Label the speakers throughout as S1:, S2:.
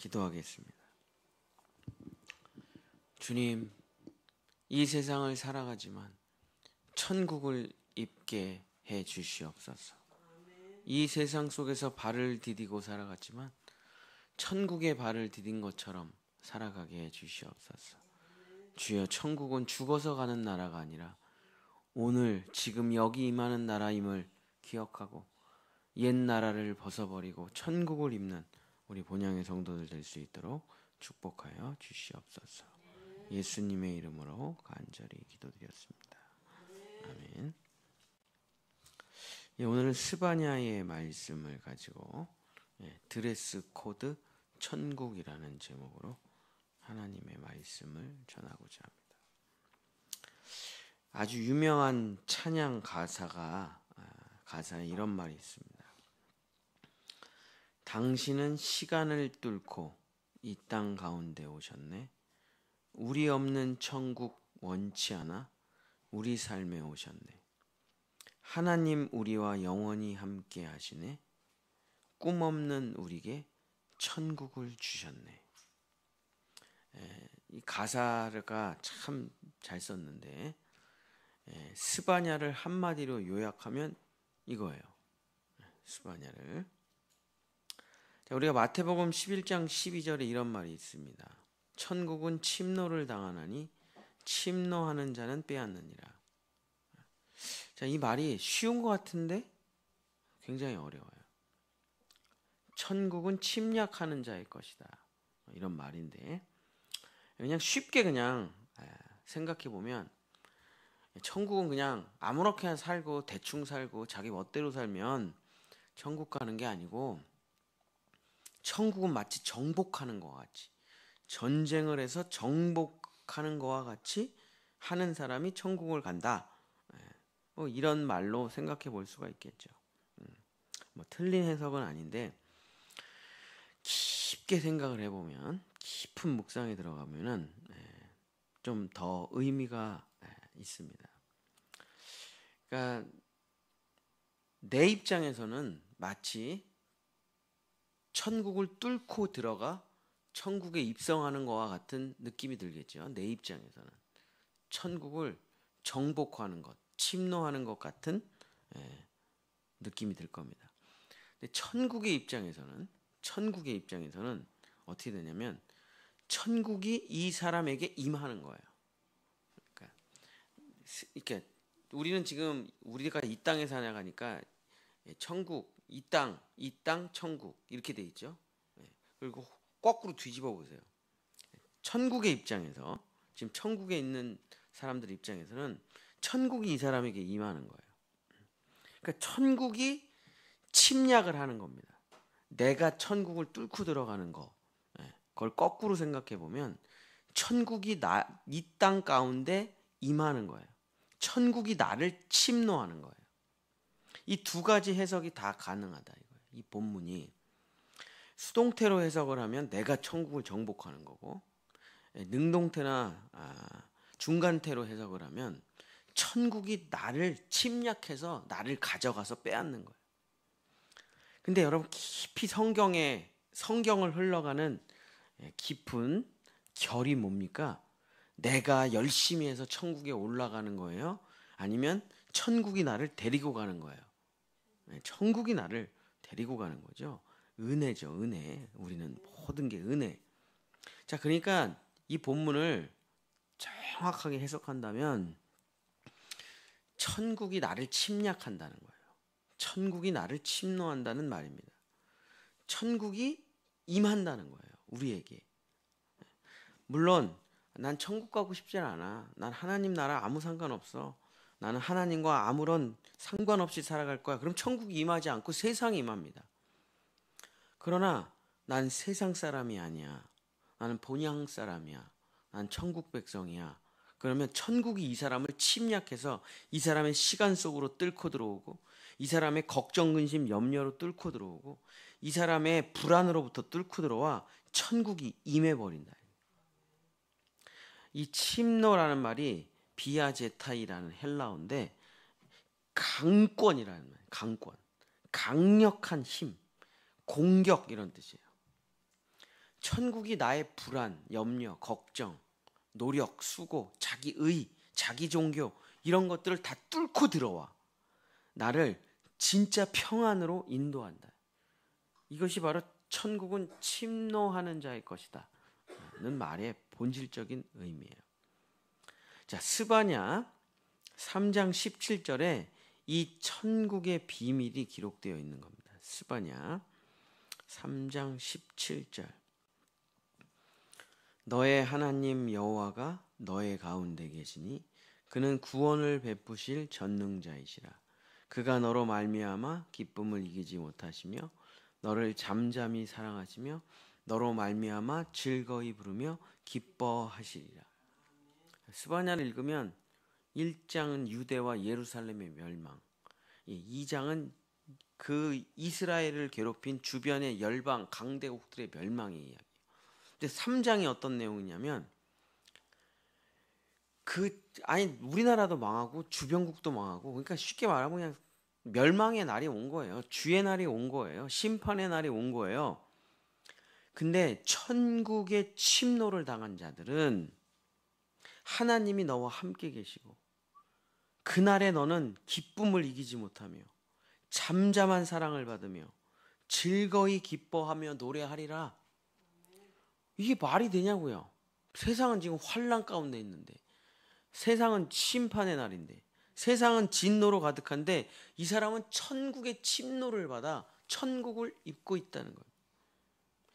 S1: 기도하겠습니다. 주님, 이 세상을 살아가지만 천국을 입게 해 주시옵소서. 이 세상 속에서 발을 디디고 살아갔지만 천국에 발을 디딘 것처럼 살아가게 해 주시옵소서. 주여, 천국은 죽어서 가는 나라가 아니라 오늘 지금 여기 임하는 나라임을 기억하고 옛 나라를 벗어버리고 천국을 입는 우리 본향의 성도들 될 수 있도록 축복하여 주시옵소서. 예수님의 이름으로 간절히 기도드렸습니다. 아멘. 오늘은 스바냐의 말씀을 가지고 드레스 코드 천국이라는 제목으로 하나님의 말씀을 전하고자 합니다. 아주 유명한 찬양 가사에 이런 말이 있습니다. 당신은 시간을 뚫고 이 땅 가운데 오셨네. 우리 없는 천국 원치 않아 우리 삶에 오셨네. 하나님 우리와 영원히 함께 하시네. 꿈 없는 우리에게 천국을 주셨네. 이 가사가 참 잘 썼는데 스바냐를 한마디로 요약하면 이거예요. 스바냐를. 자, 우리가 마태복음 11장 12절에 이런 말이 있습니다. 천국은 침노를 당하나니 침노하는 자는 빼앗느니라. 자, 이 말이 쉬운 것 같은데 굉장히 어려워요. 천국은 침략하는 자의 것이다. 이런 말인데 그냥 쉽게 그냥 생각해 보면 천국은 그냥 아무렇게나 살고 대충 살고 자기 멋대로 살면 천국 가는 게 아니고 천국은 마치 정복하는 것과 같이 전쟁을 해서 정복하는 것과 같이 하는 사람이 천국을 간다. 이런 말로 생각해 볼 수가 있겠죠. 틀린 해석은 아닌데 깊게 생각을 해보면 깊은 묵상에 들어가면은 좀 더 의미가 있습니다. 그러니까 내 입장에서는 마치 천국을 뚫고 들어가 천국에 입성하는 것과 같은 느낌이 들겠죠. 내 입장에서는 천국을 정복하는 것, 침노하는 것 같은 느낌이 들 겁니다. 근데 천국의 입장에서는 어떻게 되냐면 천국이 이 사람에게 임하는 거예요. 그러니까 이렇게 우리는 지금 우리가 이 땅에 살아가니까 천국, 이 땅, 천국 이렇게 돼 있죠. 그리고 거꾸로 뒤집어 보세요. 천국의 입장에서 지금 천국에 있는 사람들 입장에서는 천국이 이 사람에게 임하는 거예요. 그러니까 천국이 침략을 하는 겁니다. 내가 천국을 뚫고 들어가는 거. 그걸 거꾸로 생각해 보면 천국이 이 땅 가운데 임하는 거예요. 천국이 나를 침노하는 거예요. 이 두 가지 해석이 다 가능하다 이거예요. 이 본문이 수동태로 해석을 하면 내가 천국을 정복하는 거고, 능동태나 중간태로 해석을 하면 천국이 나를 침략해서 나를 가져가서 빼앗는 거예요. 근데 여러분 깊이 성경을 흘러가는 깊은 결이 뭡니까? 내가 열심히 해서 천국에 올라가는 거예요? 아니면 천국이 나를 데리고 가는 거예요? 천국이 나를 데리고 가는 거죠. 은혜죠, 은혜. 우리는 모든 게 은혜. 자, 그러니까 이 본문을 정확하게 해석한다면 천국이 나를 침략한다는 거예요. 천국이 나를 침노한다는 말입니다. 천국이 임한다는 거예요. 우리에게. 물론 난 천국 가고 싶지 않아. 난 하나님 나라 아무 상관없어. 나는 하나님과 아무런 상관없이 살아갈 거야. 그럼 천국이 임하지 않고 세상이 임합니다. 그러나 난 세상 사람이 아니야. 나는 본향 사람이야. 난 천국 백성이야. 그러면 천국이 이 사람을 침략해서 이 사람의 시간 속으로 뚫고 들어오고 이 사람의 걱정, 근심, 염려로 뚫고 들어오고 이 사람의 불안으로부터 뚫고 들어와 천국이 임해버린다. 이 침노라는 말이 비아제타이라는 헬라어인데 강권이라는 말이에요. 강권. 강력한 힘, 공격 이런 뜻이에요. 천국이 나의 불안, 염려, 걱정, 노력, 수고, 자기 의, 자기 종교 이런 것들을 다 뚫고 들어와 나를 진짜 평안으로 인도한다. 이것이 바로 천국은 침노하는 자의 것이다 는 말의 본질적인 의미예요. 자, 스바냐 3장 17절에 이 천국의 비밀이 기록되어 있는 겁니다. 스바냐 3장 17절. 너의 하나님 여호와가 너의 가운데 계시니 그는 구원을 베푸실 전능자이시라. 그가 너로 말미암아 기쁨을 이기지 못하시며 너를 잠잠히 사랑하시며 너로 말미암아 즐거이 부르며 기뻐하시리라. 스바냐를 읽으면 1장은 유대와 예루살렘의 멸망, 2장은 그 이스라엘을 괴롭힌 주변의 열방 강대국들의 멸망의 이야기예요. 근데 3장이 어떤 내용이냐면 우리나라도 망하고 주변국도 망하고, 그러니까 쉽게 말하면 그냥 멸망의 날이 온 거예요. 주의 날이 온 거예요. 심판의 날이 온 거예요. 근데 천국의 침노를 당한 자들은 하나님이 너와 함께 계시고 그날에 너는 기쁨을 이기지 못하며 잠잠한 사랑을 받으며 즐거이 기뻐하며 노래하리라. 이게 말이 되냐고요. 세상은 지금 환난 가운데 있는데, 세상은 심판의 날인데, 세상은 진노로 가득한데 이 사람은 천국의 침노를 받아 천국을 입고 있다는 거예요.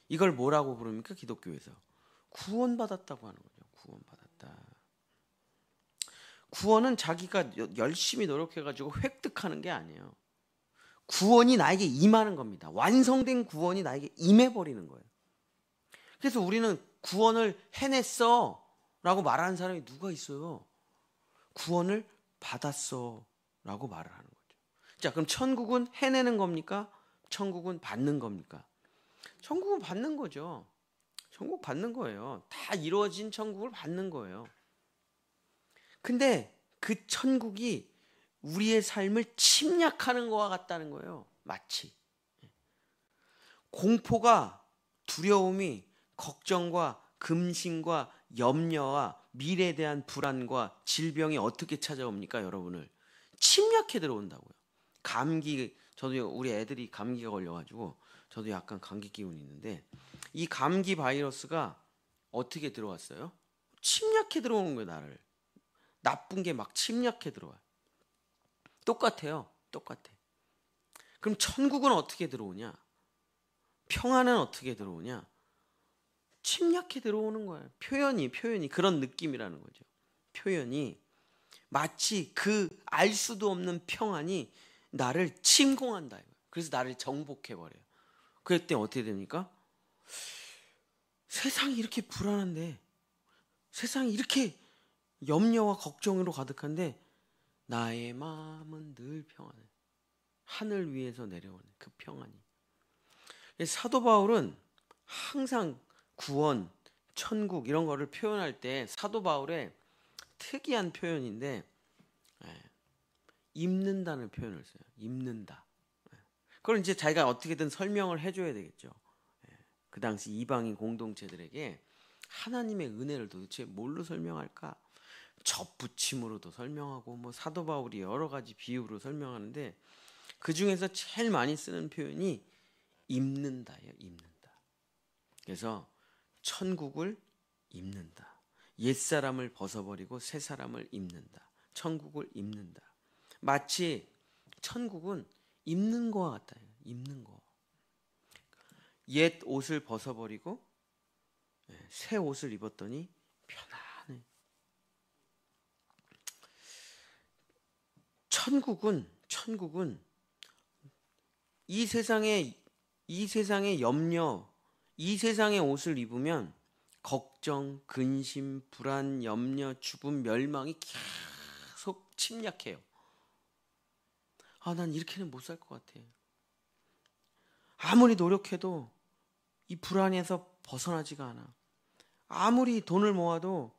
S1: 이걸 뭐라고 부릅니까? 기독교에서 구원받았다고 하는 거죠. 구원받았다. 구원은 자기가 열심히 노력해가지고 획득하는 게 아니에요. 구원이 나에게 임하는 겁니다. 완성된 구원이 나에게 임해버리는 거예요. 그래서 우리는 구원을 해냈어 라고 말하는 사람이 누가 있어요? 구원을 받았어 라고 말을 하는 거죠. 자, 그럼 천국은 해내는 겁니까? 천국은 받는 겁니까? 천국은 받는 거죠. 천국 받는 거예요. 다 이루어진 천국을 받는 거예요. 근데 그 천국이 우리의 삶을 침략하는 것과 같다는 거예요. 마치 공포가, 두려움이 걱정과 금신과 염려와 미래에 대한 불안과 질병이 어떻게 찾아옵니까? 여러분을 침략해 들어온다고요. 감기, 저도 우리 애들이 감기가 걸려가지고 저도 약간 감기 기운이 있는데, 이 감기 바이러스가 어떻게 들어왔어요? 침략해 들어오는 거예요. 나를 나쁜 게 막 침략해 들어와요. 똑같아요. 똑같아. 그럼 천국은 어떻게 들어오냐? 평안은 어떻게 들어오냐? 침략해 들어오는 거예요. 표현이 그런 느낌이라는 거죠. 표현이 마치 그 알 수도 없는 평안이 나를 침공한다. 그래서 나를 정복해 버려요. 그럴 때 어떻게 됩니까? 세상이 이렇게 불안한데, 세상이 이렇게 염려와 걱정으로 가득한데 나의 마음은 늘 평안해. 하늘 위에서 내려오는 그 평안이. 사도 바울은 항상 구원, 천국 이런 거를 표현할 때 사도 바울의 특이한 표현인데, 입는다는 표현을 써요. 입는다. 그걸 이제 자기가 어떻게든 설명을 해줘야 되겠죠. 그 당시 이방인 공동체들에게 하나님의 은혜를 도대체 뭘로 설명할까? 접붙임으로도 설명하고, 뭐 사도 바울이 여러 가지 비유로 설명하는데 그 중에서 제일 많이 쓰는 표현이 입는다예요. 입는다. 그래서 천국을 입는다. 옛사람을 벗어버리고 새 사람을 입는다. 천국을 입는다. 마치 천국은 입는 거와 같아요. 입는 거. 옛 옷을 벗어버리고 새 옷을 입었더니 편안해. 천국은 이 세상의 염려, 이 세상의 옷을 입으면 걱정, 근심, 불안, 염려, 죽음, 멸망이 계속 침략해요. 난 이렇게는 못 살 것 같아. 아무리 노력해도 이 불안에서 벗어나지가 않아. 아무리 돈을 모아도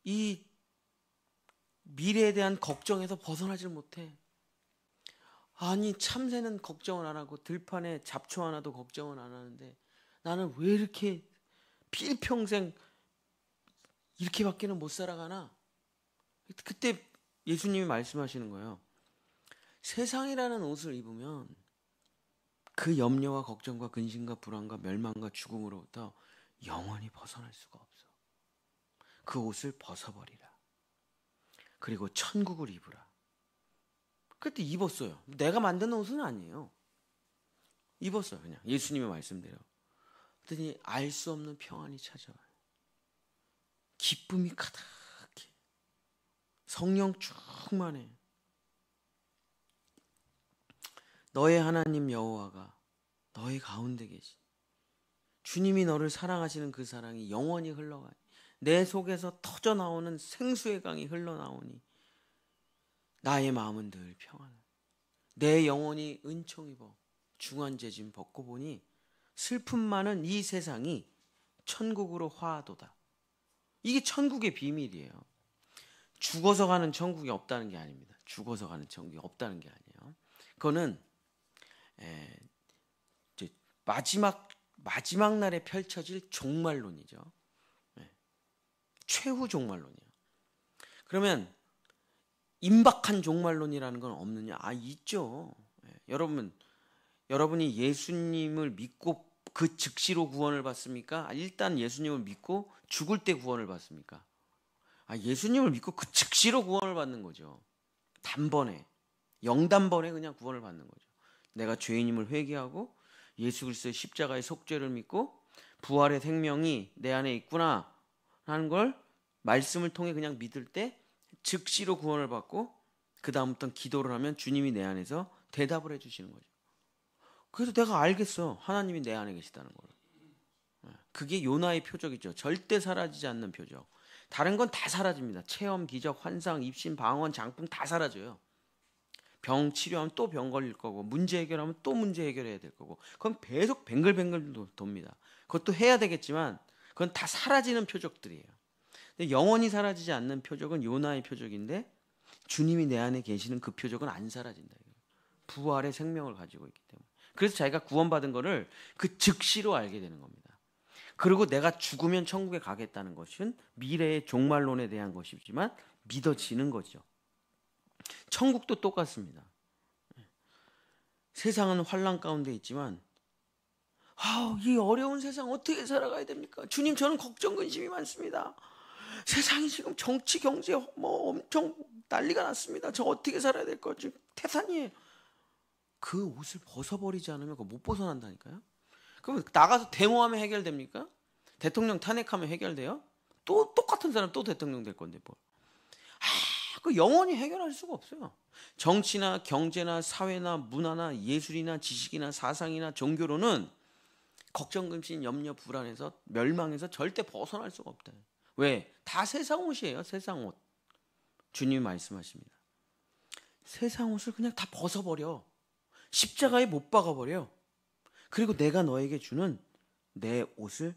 S1: 이 미래에 대한 걱정에서 벗어나질 못해. 아니, 참새는 걱정을 안 하고 들판에 잡초 하나도 걱정을 안 하는데 나는 왜 이렇게 필평생 이렇게밖에는 못 살아가나? 그때 예수님이 말씀하시는 거예요. 세상이라는 옷을 입으면 그 염려와 걱정과 근심과 불안과 멸망과 죽음으로부터 영원히 벗어날 수가 없어. 그 옷을 벗어버리라. 그리고 천국을 입으라. 그때 입었어요. 내가 만든 옷은 아니에요. 입었어요. 그냥 예수님의 말씀대로. 그랬더니 알 수 없는 평안이 찾아와요. 기쁨이 가득해. 성령 충만해. 너의 하나님 여호와가 너의 가운데 계시. 주님이 너를 사랑하시는 그 사랑이 영원히 흘러가니 내 속에서 터져 나오는 생수의 강이 흘러나오니 나의 마음은 늘 평안해. 내 영혼이 은총 입어 중환제짐 벗고 보니 슬픔 많은 이 세상이 천국으로 화하도다. 이게 천국의 비밀이에요. 죽어서 가는 천국이 없다는 게 아닙니다. 죽어서 가는 천국이 없다는 게 아니에요. 그거는 이제 마지막 날에 펼쳐질 종말론이죠. 최후 종말론이에요. 그러면 임박한 종말론이라는 건 없느냐? 있죠. 여러분이 예수님을 믿고 그 즉시로 구원을 받습니까? 일단 예수님을 믿고 죽을 때 구원을 받습니까? 예수님을 믿고 그 즉시로 구원을 받는 거죠. 단번에, 영단번에 그냥 구원을 받는 거죠. 내가 죄인임을 회개하고 예수 그리스도의 십자가의 속죄를 믿고 부활의 생명이 내 안에 있구나 하는 걸 말씀을 통해 그냥 믿을 때 즉시로 구원을 받고 그 다음부터는 기도를 하면 주님이 내 안에서 대답을 해주시는 거죠. 그래서 내가 알겠어. 하나님이 내 안에 계시다는 걸. 그게 요나의 표적이죠. 절대 사라지지 않는 표적. 다른 건 다 사라집니다. 체험, 기적, 환상, 입신, 방언, 장풍 다 사라져요. 병 치료하면 또 병 걸릴 거고 문제 해결하면 또 문제 해결해야 될 거고 그건 계속 뱅글뱅글 돕니다. 그것도 해야 되겠지만 그건 다 사라지는 표적들이에요. 근데 영원히 사라지지 않는 표적은 요나의 표적인데 주님이 내 안에 계시는 그 표적은 안 사라진다. 부활의 생명을 가지고 있기 때문에. 그래서 자기가 구원받은 거를 그 즉시로 알게 되는 겁니다. 그리고 내가 죽으면 천국에 가겠다는 것은 미래의 종말론에 대한 것이지만 믿어지는 거죠. 천국도 똑같습니다. 세상은 환난 가운데 있지만 이 어려운 세상 어떻게 살아가야 됩니까? 주님, 저는 걱정 근심이 많습니다. 세상이 지금 정치 경제 엄청 난리가 났습니다. 저 어떻게 살아야 될 거지? 태산이에요. 그 옷을 벗어버리지 않으면 그거 못 벗어난다니까요. 그럼 나가서 데모하면 해결됩니까? 대통령 탄핵하면 해결돼요? 또 똑같은 사람 또 대통령 될 건데 뭘. 그 영원히 해결할 수가 없어요. 정치나 경제나 사회나 문화나 예술이나 지식이나 사상이나 종교로는 걱정, 근심, 염려, 불안해서 멸망해서 절대 벗어날 수가 없다. 왜? 다 세상 옷이에요. 세상 옷. 주님이 말씀하십니다. 세상 옷을 그냥 다 벗어버려. 십자가에 못 박아버려. 그리고 내가 너에게 주는 내 옷을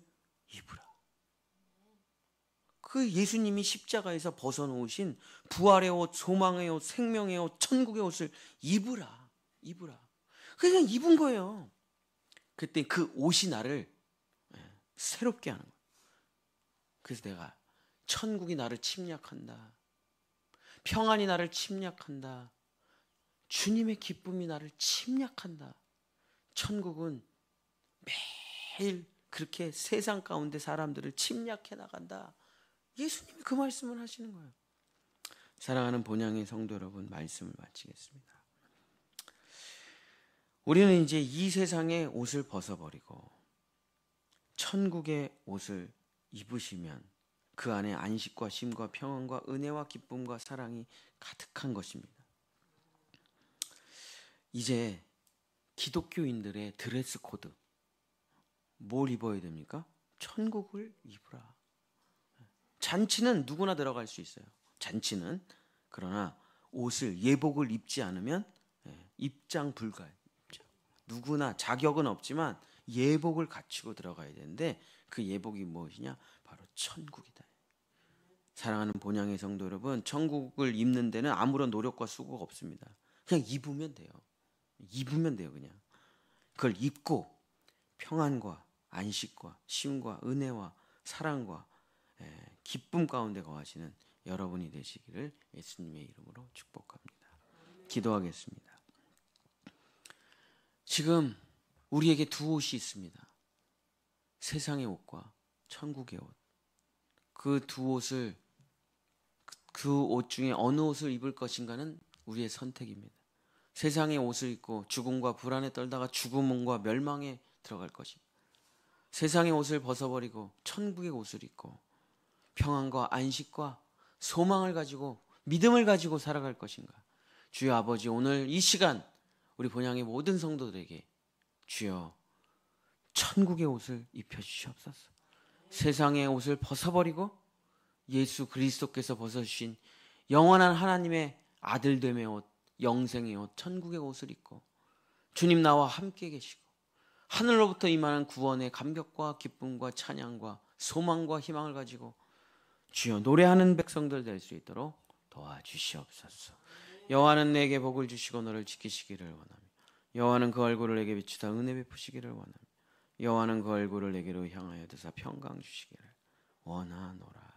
S1: 입으라. 그 예수님이 십자가에서 벗어놓으신 부활의 옷, 소망의 옷, 생명의 옷, 천국의 옷을 입으라. 그냥 입은 거예요. 그때 그 옷이 나를 새롭게 하는 거예요. 그래서 내가 천국이 나를 침략한다. 평안이 나를 침략한다. 주님의 기쁨이 나를 침략한다. 천국은 매일 그렇게 세상 가운데 사람들을 침략해 나간다. 예수님이 그 말씀을 하시는 거예요. 사랑하는 본향의 성도 여러분, 말씀을 마치겠습니다. 우리는 이제 이 세상의 옷을 벗어버리고 천국의 옷을 입으시면 그 안에 안식과 쉼과 평안과 은혜와 기쁨과 사랑이 가득한 것입니다. 이제 기독교인들의 드레스 코드, 뭘 입어야 됩니까? 천국을 입으라. 잔치는 누구나 들어갈 수 있어요. 잔치는. 그러나 옷을, 예복을 입지 않으면 입장 불가예요. 누구나 자격은 없지만 예복을 갖추고 들어가야 되는데 그 예복이 무엇이냐? 바로 천국이다. 사랑하는 본향의 성도 여러분, 천국을 입는 데는 아무런 노력과 수고가 없습니다. 그냥 입으면 돼요. 그냥. 그걸 입고 평안과 안식과 쉼과 은혜와 사랑과 기쁨 가운데 거하시는 여러분이 되시기를 예수님의 이름으로 축복합니다. 기도하겠습니다. 지금 우리에게 두 옷이 있습니다. 세상의 옷과 천국의 옷. 그 두 옷을, 그 옷 중에 어느 옷을 입을 것인가는 우리의 선택입니다. 세상의 옷을 입고 죽음과 불안에 떨다가 죽음과 멸망에 들어갈 것입니다. 세상의 옷을 벗어버리고 천국의 옷을 입고 평안과 안식과 소망을 가지고 믿음을 가지고 살아갈 것인가. 주여 아버지, 오늘 이 시간 우리 본향의 모든 성도들에게 주여 천국의 옷을 입혀주시옵소서. 세상의 옷을 벗어버리고 예수 그리스도께서 벗어주신 영원한 하나님의 아들됨의 옷, 영생의 옷, 천국의 옷을 입고 주님 나와 함께 계시고 하늘로부터 임하는 구원의 감격과 기쁨과 찬양과 소망과 희망을 가지고 주여 노래하는 백성들 될 수 있도록 도와주시옵소서. 여호와는 내게 복을 주시고 너를 지키시기를 원하며 여호와는 그 얼굴을 내게 비추사 은혜 베푸시기를 원하며 여호와는 그 얼굴을 내게로 향하여 드사 평강 주시기를 원하노라.